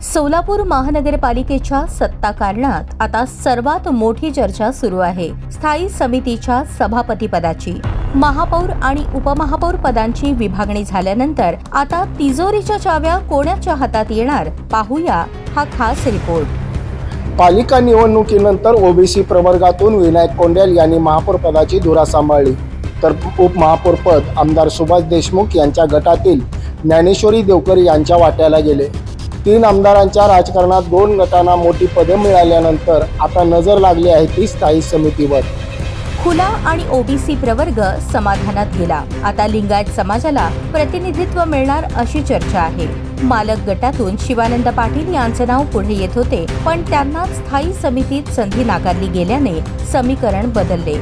सोलापूर महानगरपालिकेच्या सत्ता कारणात आता सर्वात मोठी चर्चा सुरू आहे स्थायी समितीच्या सभापतीपदाची। महापौर आणि उपमहापौर पदांची विभागणी झाल्यानंतर आता तिजोरीच्या चाव्या कोणाच्या हातात येणार, पाहूया हा खास रिपोर्ट। पालिका निवडणुकीनंतर ओबीसी प्रवर्गातून विनायक कोंडेल यांनी महापौर पदाची धुरा सांभाळली, तर उपमहापौर पद आमदार सुभाष देशमुख यांच्या गटातील ज्ञानेश्वरी देवकर यांच्या वाट्याला गेले। 3 आमदारांच्या राजकारणात 2 गटांना मोठी पदे मिळाल्यानंतर आता नजर लागली आहे ती स्थायी समितीवर। खुला आणि ओबीसी प्रवर्ग समाधानात गेला, आता लिंगायत समाजाला प्रतिनिधित्व मिळणार अशी चर्चा आहे। मालक गटातून शिवानंद पाटील यांचे नाव पुढे येत होते, पण त्यांना स्थायी समितीत संधी नाकारली गेल्याने समीकरण बदलले।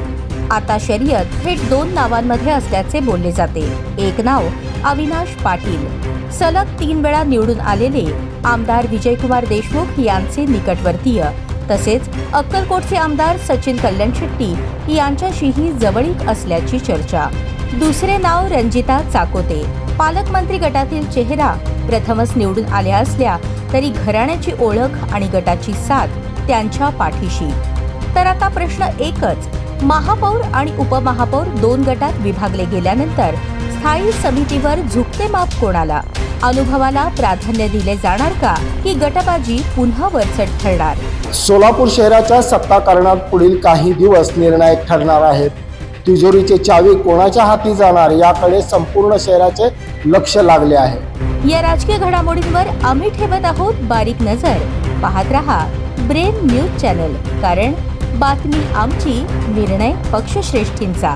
आता शर्यत थेट 2 नावांमध्ये असल्याचे बोलले जाते। एक नाव अविनाश पाटील, सलग 3 वेळा निवडून आलेले आमदार विजयकुमार देशमुख यांचे निकटवर्तीय, तसेच अक्कलकोटचे आमदार सचिन कल्याणशेट्टी यांच्याशीही जवळीक असल्याची चर्चा। दुसरे नाव रंजिता चाकोते, पालकमंत्री गटातील चेहरा, प्रथमच निवडून आल्या असल्या तरी घराण्याची ओळख आणि गटाची साथ त्यांच्या पाठीशी। तर आता प्रश्न एकच, महापौर आणि उपमहापौर 2 गटात विभागले गेल्यानंतर स्थायी समितीवर झुकते माप कोणाला? अनुभवाला प्राधान्य दिले जाणार का, की गटबाजी पुन्हा वरचढ ठरणार? सोलापूर शहराच्या सत्ता कारणात पुढील काही दिवस निर्णायक ठरणार आहेत। तिजोरीची चावी कोणाच्या हाती जाणार याकडे संपूर्ण शहराचे लक्ष लागले आहे। या राजकीय घडामोडींवर आम्ही ठेवत आहोत बारीक नजर। पाहत रहा ब्रेन न्यूज चॅनल, कारण बातमी आमची, निर्णय पक्षश्रेष्ठींचा।